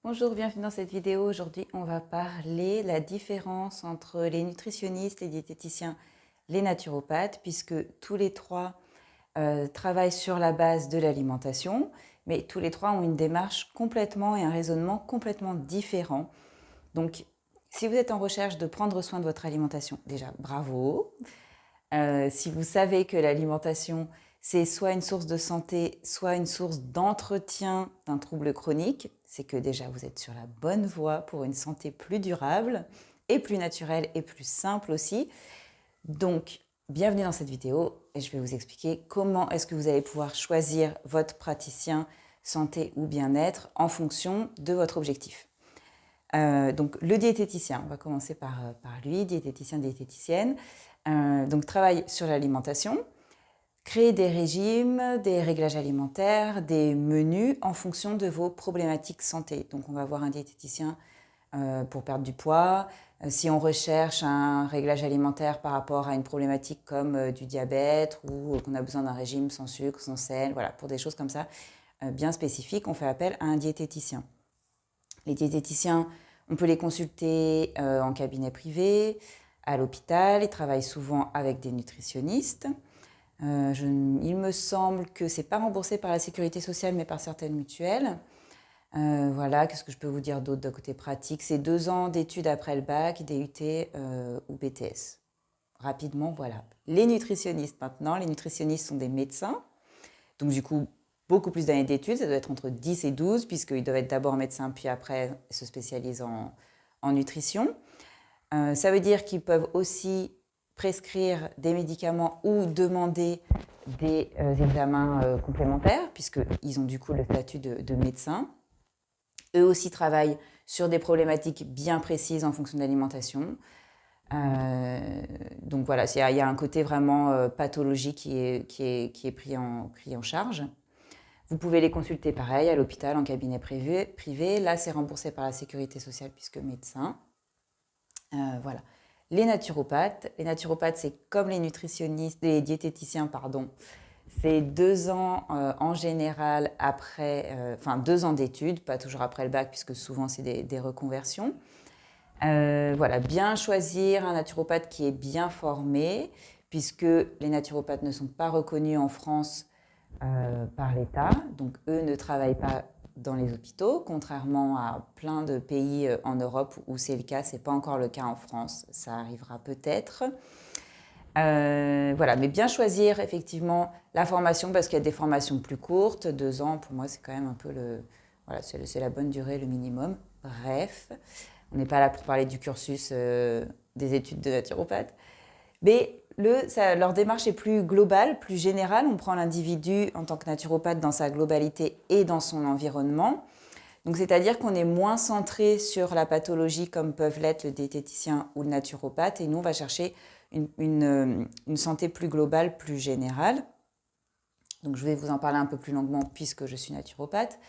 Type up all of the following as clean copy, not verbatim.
Bonjour, bienvenue dans cette vidéo. Aujourd'hui, on va parler de la différence entre les nutritionnistes, les diététiciens, les naturopathes, puisque tous les trois travaillent sur la base de l'alimentation, mais tous les trois ont une démarche complètement et un raisonnement complètement différent. Donc, si vous êtes en recherche de prendre soin de votre alimentation, déjà bravo. Si vous savez que l'alimentation, c'est soit une source de santé, soit une source d'entretien d'un trouble chronique, c'est que déjà vous êtes sur la bonne voie pour une santé plus durable et plus naturelle et plus simple aussi. Donc, bienvenue dans cette vidéo et je vais vous expliquer comment est-ce que vous allez pouvoir choisir votre praticien santé ou bien-être en fonction de votre objectif. Donc, le diététicien, on va commencer par lui, diététicien, diététicienne. Donc, travaille sur l'alimentation, créer des régimes, des réglages alimentaires, des menus en fonction de vos problématiques santé. Donc, on va voir un diététicien pour perdre du poids. Si on recherche un réglage alimentaire par rapport à une problématique comme du diabète ou qu'on a besoin d'un régime sans sucre, sans sel, voilà, pour des choses comme ça bien spécifiques, on fait appel à un diététicien. Les diététiciens, on peut les consulter en cabinet privé, à l'hôpital. Ils travaillent souvent avec des nutritionnistes. Il me semble que ce n'est pas remboursé par la sécurité sociale, mais par certaines mutuelles. Voilà, qu'est-ce que je peux vous dire d'autre d'un côté pratique? C'est 2 ans d'études après le bac, DUT ou BTS. Rapidement, voilà. Les nutritionnistes maintenant, les nutritionnistes sont des médecins. Donc du coup, beaucoup plus d'années d'études, ça doit être entre 10 et 12, puisqu'ils doivent être d'abord médecins, puis après se spécialisent en nutrition. Ça veut dire qu'ils peuvent aussi prescrire des médicaments ou demander des examens complémentaires, puisqu'ils ont du coup le statut de médecin. Eux aussi travaillent sur des problématiques bien précises en fonction de l'alimentation. Donc voilà, il y a un côté vraiment pathologique qui est pris en charge. Vous pouvez les consulter pareil à l'hôpital, en cabinet privé. Là, c'est remboursé par la sécurité sociale puisque médecin. Voilà. Les naturopathes, c'est comme les nutritionnistes, les diététiciens, pardon. C'est 2 ans en général après, enfin 2 ans d'études, pas toujours après le bac puisque souvent c'est des reconversions. Voilà, bien choisir un naturopathe qui est bien formé, puisque les naturopathes ne sont pas reconnus en France par l'État. Donc, eux ne travaillent pas dans les hôpitaux, contrairement à plein de pays en Europe où c'est le cas. Ce n'est pas encore le cas en France. Ça arrivera peut-être. Voilà, mais bien choisir effectivement la formation parce qu'il y a des formations plus courtes. 2 ans, pour moi, c'est quand même un peu voilà, c'est la bonne durée, le minimum. Bref, on n'est pas là pour parler du cursus des études de naturopathe. Mais leur démarche est plus globale, plus générale. On prend l'individu en tant que naturopathe dans sa globalité et dans son environnement. Donc, c'est-à-dire qu'on est moins centré sur la pathologie comme peuvent l'être le diététicien ou le naturopathe. Et nous, on va chercher une santé plus globale, plus générale. Donc, je vais vous en parler un peu plus longuement puisque je suis naturopathe.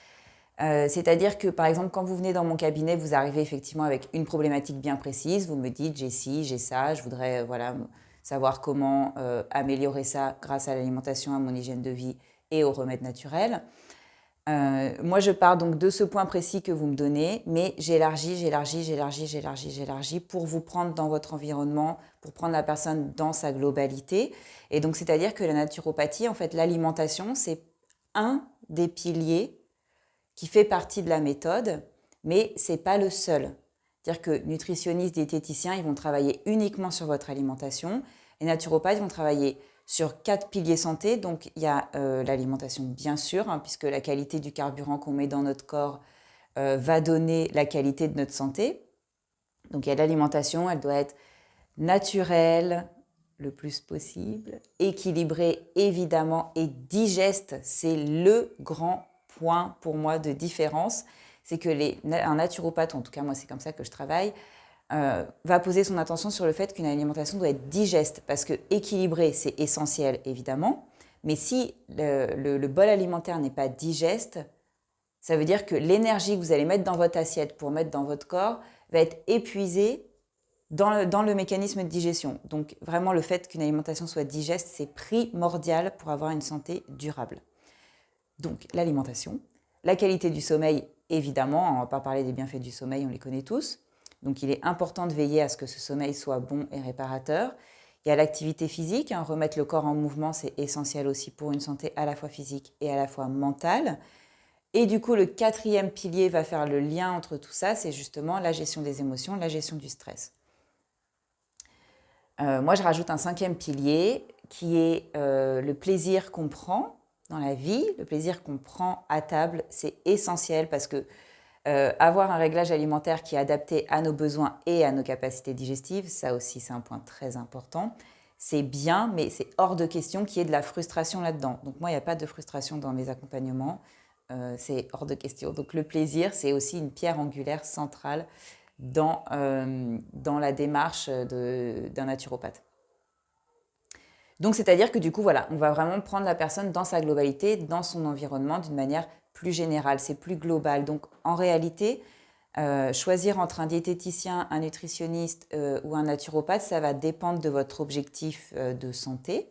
C'est-à-dire que, par exemple, quand vous venez dans mon cabinet, vous arrivez effectivement avec une problématique bien précise. Vous me dites, j'ai ci, j'ai ça, je voudrais voilà, savoir comment améliorer ça grâce à l'alimentation, à mon hygiène de vie et aux remèdes naturels. Moi, je pars donc de ce point précis que vous me donnez, mais j'élargis pour vous prendre dans votre environnement, pour prendre la personne dans sa globalité. Et donc, c'est-à-dire que la naturopathie, en fait, l'alimentation, c'est un des piliers qui fait partie de la méthode, mais ce n'est pas le seul. C'est-à-dire que nutritionnistes, diététiciens, ils vont travailler uniquement sur votre alimentation. Les naturopathes vont travailler sur 4 piliers santé. Donc, il y a l'alimentation, bien sûr, hein, puisque la qualité du carburant qu'on met dans notre corps va donner la qualité de notre santé. Donc, il y a l'alimentation, elle doit être naturelle le plus possible, équilibrée évidemment et digeste. C'est le grand point pour moi de différence. C'est que un naturopathe, en tout cas moi c'est comme ça que je travaille, va poser son attention sur le fait qu'une alimentation doit être digeste, parce que équilibrée, c'est essentiel évidemment, mais si le bol alimentaire n'est pas digeste, ça veut dire que l'énergie que vous allez mettre dans votre assiette pour mettre dans votre corps va être épuisée dans le mécanisme de digestion. Donc vraiment le fait qu'une alimentation soit digeste, c'est primordial pour avoir une santé durable. Donc l'alimentation, la qualité du sommeil, évidemment, on ne va pas parler des bienfaits du sommeil, on les connaît tous. Donc il est important de veiller à ce que ce sommeil soit bon et réparateur. Il y a l'activité physique, hein, remettre le corps en mouvement, c'est essentiel aussi pour une santé à la fois physique et à la fois mentale. Et du coup, le quatrième pilier va faire le lien entre tout ça, c'est justement la gestion des émotions, la gestion du stress. Moi, je rajoute un cinquième pilier qui est le plaisir qu'on prend dans la vie, le plaisir qu'on prend à table, c'est essentiel parce que avoir un réglage alimentaire qui est adapté à nos besoins et à nos capacités digestives, ça aussi c'est un point très important. C'est bien, mais c'est hors de question qu'il y ait de la frustration là-dedans. Donc moi, il n'y a pas de frustration dans mes accompagnements, c'est hors de question. Donc le plaisir, c'est aussi une pierre angulaire centrale dans la démarche d'un naturopathe. Donc c'est-à-dire que du coup, voilà, on va vraiment prendre la personne dans sa globalité, dans son environnement, d'une manière plus générale, c'est plus global. Donc en réalité, choisir entre un diététicien, un nutritionniste ou un naturopathe, ça va dépendre de votre objectif de santé.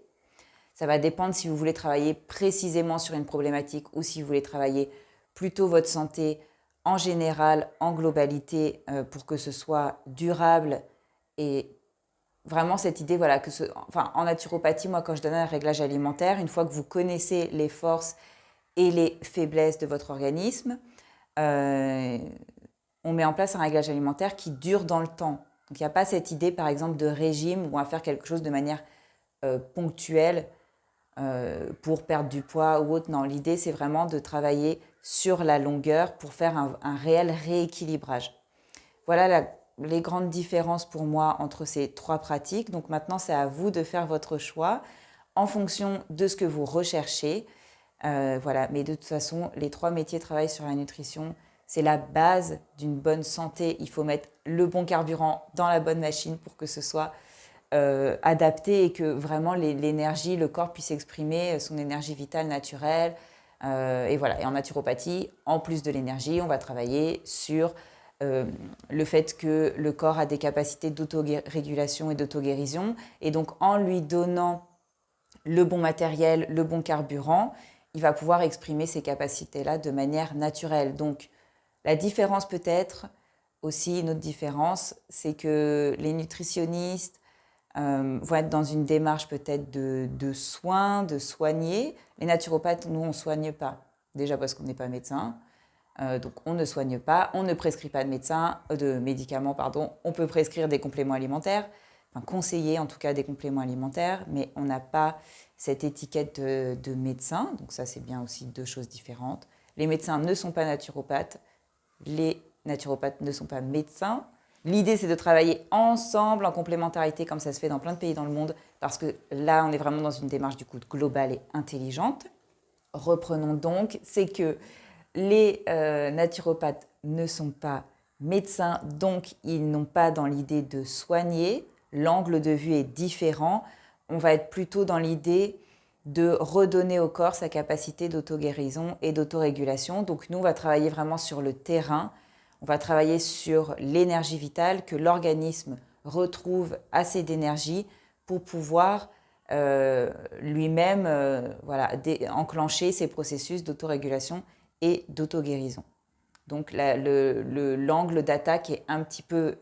Ça va dépendre si vous voulez travailler précisément sur une problématique ou si vous voulez travailler plutôt votre santé en général, en globalité, pour que ce soit durable et vraiment cette idée, voilà, en naturopathie, moi, quand je donne un réglage alimentaire, une fois que vous connaissez les forces et les faiblesses de votre organisme, euh, on met en place un réglage alimentaire qui dure dans le temps. Donc, il n'y a pas cette idée, par exemple, de régime où on va faire quelque chose de manière ponctuelle pour perdre du poids ou autre. Non, l'idée, c'est vraiment de travailler sur la longueur pour faire un réel rééquilibrage. Voilà les grandes différences pour moi entre ces trois pratiques. Donc maintenant, c'est à vous de faire votre choix en fonction de ce que vous recherchez. Voilà. Mais de toute façon, les trois métiers travaillent sur la nutrition. C'est la base d'une bonne santé. Il faut mettre le bon carburant dans la bonne machine pour que ce soit adapté et que vraiment l'énergie, le corps puisse exprimer son énergie vitale naturelle. Et voilà. Et en naturopathie, en plus de l'énergie, on va travailler sur le fait que le corps a des capacités d'autorégulation et d'auto-guérison. Et donc, en lui donnant le bon matériel, le bon carburant, il va pouvoir exprimer ces capacités-là de manière naturelle. Donc, la différence peut-être, aussi une autre différence, c'est que les nutritionnistes vont être dans une démarche peut-être de soins, de soigner. Les naturopathes, nous, on ne soigne pas. Déjà parce qu'on n'est pas médecin. Donc on ne soigne pas, on ne prescrit pas de médicaments, pardon. On peut prescrire des compléments alimentaires, enfin conseiller en tout cas des compléments alimentaires, mais on n'a pas cette étiquette de médecin. Donc ça c'est bien aussi deux choses différentes. Les médecins ne sont pas naturopathes, les naturopathes ne sont pas médecins. L'idée c'est de travailler ensemble en complémentarité comme ça se fait dans plein de pays dans le monde, parce que là on est vraiment dans une démarche du coup globale et intelligente. Reprenons donc, c'est que les naturopathes ne sont pas médecins, donc ils n'ont pas dans l'idée de soigner. L'angle de vue est différent. On va être plutôt dans l'idée de redonner au corps sa capacité d'auto-guérison et d'autorégulation. Donc nous, on va travailler vraiment sur le terrain. On va travailler sur l'énergie vitale, que l'organisme retrouve assez d'énergie pour pouvoir lui-même enclencher ces processus d'autorégulation et d'auto-guérison. Donc l'angle d'attaque est un petit peu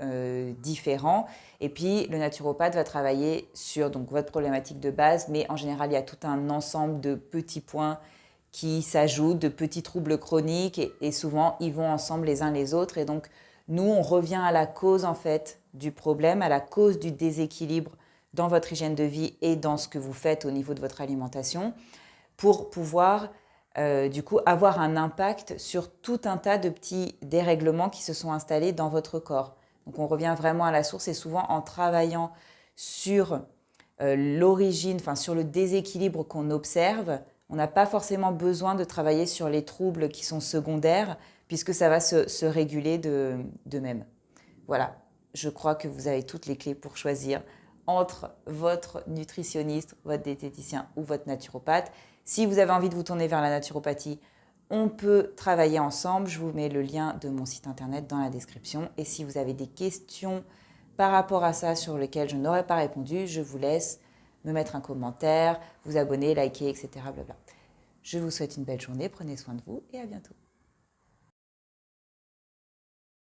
différent. Et puis le naturopathe va travailler sur donc, votre problématique de base, mais en général, il y a tout un ensemble de petits points qui s'ajoutent, de petits troubles chroniques, et souvent, ils vont ensemble les uns les autres. Et donc, nous, on revient à la cause en fait du problème, à la cause du déséquilibre dans votre hygiène de vie et dans ce que vous faites au niveau de votre alimentation, pour pouvoir du coup avoir un impact sur tout un tas de petits dérèglements qui se sont installés dans votre corps. Donc on revient vraiment à la source, et souvent en travaillant sur l'origine, enfin sur le déséquilibre qu'on observe, on n'a pas forcément besoin de travailler sur les troubles qui sont secondaires, puisque ça va se réguler d'eux-mêmes. Voilà, je crois que vous avez toutes les clés pour choisir entre votre nutritionniste, votre diététicien ou votre naturopathe. Si vous avez envie de vous tourner vers la naturopathie, on peut travailler ensemble. Je vous mets le lien de mon site internet dans la description. Et si vous avez des questions par rapport à ça sur lesquelles je n'aurais pas répondu, je vous laisse me mettre un commentaire, vous abonner, liker, etc. Blabla. Je vous souhaite une belle journée, prenez soin de vous et à bientôt.